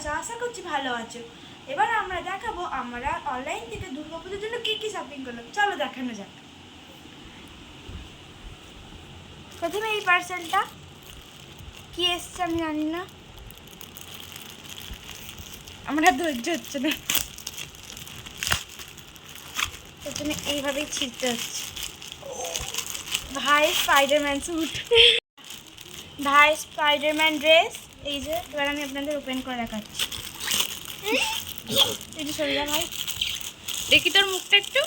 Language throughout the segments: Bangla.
আছো? আশা করছি ভালো আছো। এবার আমরা দেখাবো আমরা অনলাইন থেকে দুর্গাপুজোর জন্য কি কি শপিং করলাম। চলো দেখানো যাক। প্রথমে এই পার্সেলটা কি এসছে আমি জানি না, আমরা ধৈর্য হচ্ছে না, প্রথমে এইভাবেই ছিঁড়তে হচ্ছে। ভাই স্পাইডারম্যান স্যুট, ভাই স্পাইডারম্যান ড্রেস। এই যে এবার আমি আপনাদের ওপেন করে দেখাচ্ছি। এই যে সরে যা ভাই, দেখি তোর মুখটা একটু।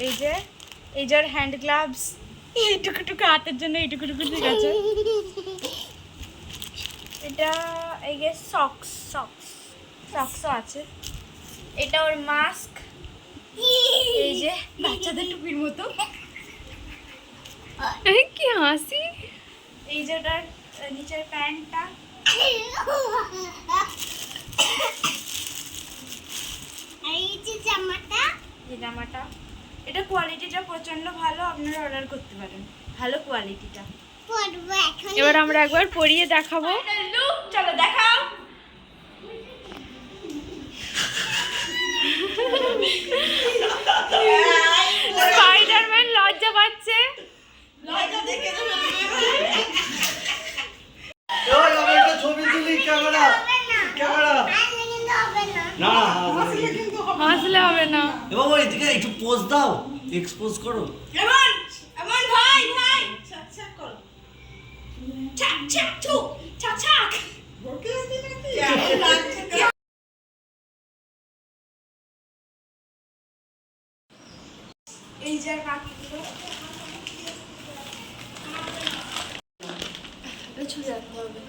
এই যে ওর হ্যান্ড গ্লাভস, এইটুকুটুকু হাতের জন্য এইটুকুটুকু ঠিক আছে। এটা এই যে সক্সও আছে। এটা ওর মাস্ক, এই যে বাচ্চাদের টুপির মতো। কি হাসি। এই যে ওটার নিচের প্যান্টটা, এই জামাটা। এটা কোয়ালিটিটা প্রচন্ড ভালো, আপনারা অর্ডার করতে পারেন, ভালো কোয়ালিটিটা। এবার আমরা একবার পরিয়ে দেখাবো। চলো দেখাও। স্পাইডারম্যান লজ্জা পাচ্ছে। হাসলে হবে না। বাবা এদিকে একটু পোজ দাও, এক্সপোজ করো। এমন এমন ভাই ছাক ছাক করো, ছাক ছাক ছুক ছাক ছাক বলতে আসছে নাকি কেমন লাগছে। এই যে বাকিগুলো ছুঁয়ে রাখতে হবে।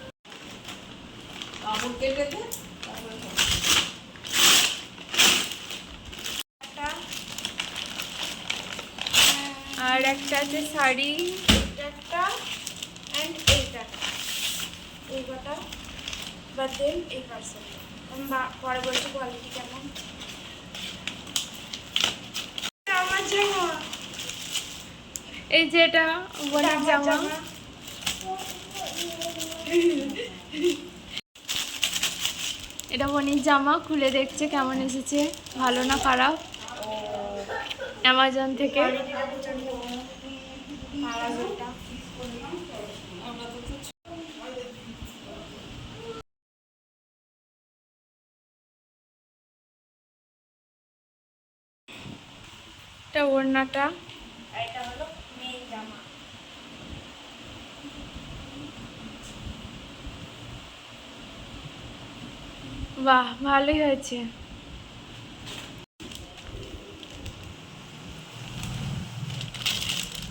আর একটা আছে শাড়ি, একটা অ্যান্ড এইটা, এই কটা বা দেন এই পার্সেলটা। আমি পরে বলছি কোয়ালিটি কেমন। আমার জামা, এই যে এটা বোনের জামা। এটা বোনের জামা, খুলে দেখছে কেমন এসেছে, ভালো না খারাপ। অ্যামাজন থেকে। এটা ওড়নাটা, এটা হলো মেয়ের জামা। বাহ ভালোই হয়েছে।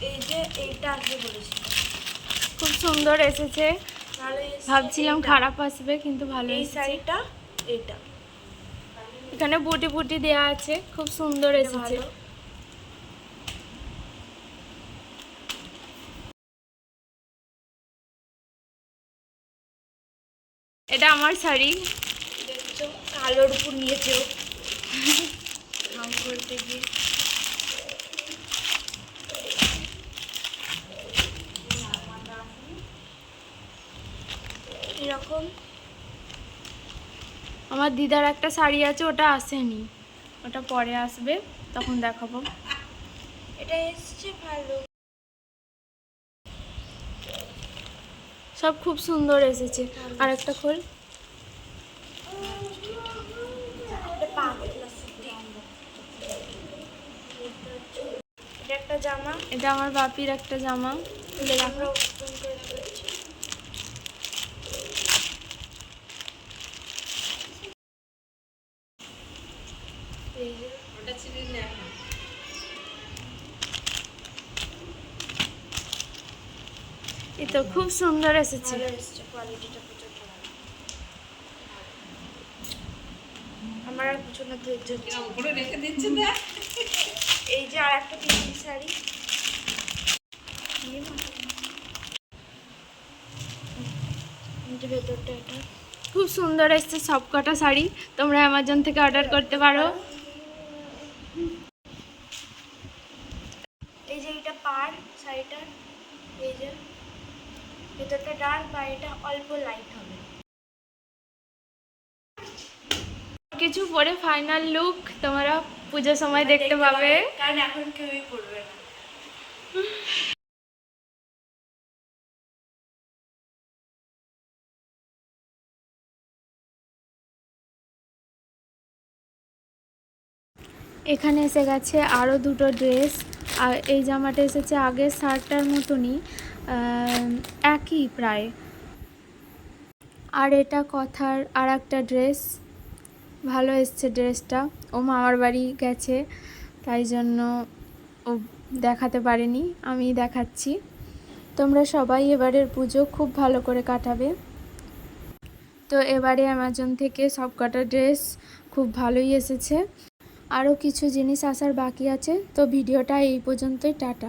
এই যে এইটা আসবে বলেছি, খুব সুন্দর এসেছে। ভালো এসেছে। ভাবছিলাম এইটা, খারাপ আসবে কিন্তু ভালো এই এসেছে। শাড়িটা এইটা এখানে বুটি বুটি দেয়া আছে, খুব সুন্দর এটা এসেছে। ভালো। এটা আমার শাড়ি। দেখছো কালোর উপর নিয়েছে রং করতে গিয়ে। এরকম আমার দিদার একটা শাড়ি আছে, ওটা আসেনি, ওটা পরে আসবে, তখন দেখাবো। এটা এসছে ভালো। সব খুব সুন্দর এসেছে। আর একটা খোল। এটা পাতলা সুতি। এটা একটা জামা, এটা আমার বাপির একটা জামা, খুলে দেখো। আমরা ওপেন করে দেখাচ্ছি। এই যে ওটা ছিঁড়ে না, এই তো খুব সুন্দর এসেছে। ভালো এসছে, কোয়ালিটিটা প্রচন্ড ভালো। আমার আর পিছনে ধৈর্য হচ্ছে না। উপরে রেখে দিচ্ছে না। এই যে আর একটা পিঙ্কি শাড়ি, এই যে ভেতরটা এটা খুব সুন্দর এসেছে সব কটা শাড়ি। তোমরা অ্যামাজন থেকে অর্ডার করতে পারো। এই যে এটা পার শাড়িটা, এই যে ভেতরটা ডার্ক বা এটা অল্প লাইট হবে। কিছু পরে ফাইনাল লুক তোমরা পুজোর সময় দেখতে পাবে। কারণ এখন কেউই পড়বে না। এখানে এসে গেছে আরও দুটো ড্রেস। আর এই জামাটা এসেছে আগের শার্টটার মতনই, একই প্রায়। আর এটা কথার আর একটা ড্রেস, ভালো এসছে ড্রেসটা। ও মামার বাড়ি গেছে তাই জন্য ও দেখাতে পারেনি, আমি দেখাচ্ছি। তোমরা সবাই এবারের পুজো খুব ভালো করে কাটাবে। তো এবারে অ্যামাজন থেকে সব কটা ড্রেস খুব ভালোই এসেছে, আরও কিছু জিনিস আসার বাকি আছে। তো ভিডিওটা এই পর্যন্তই, টাটা।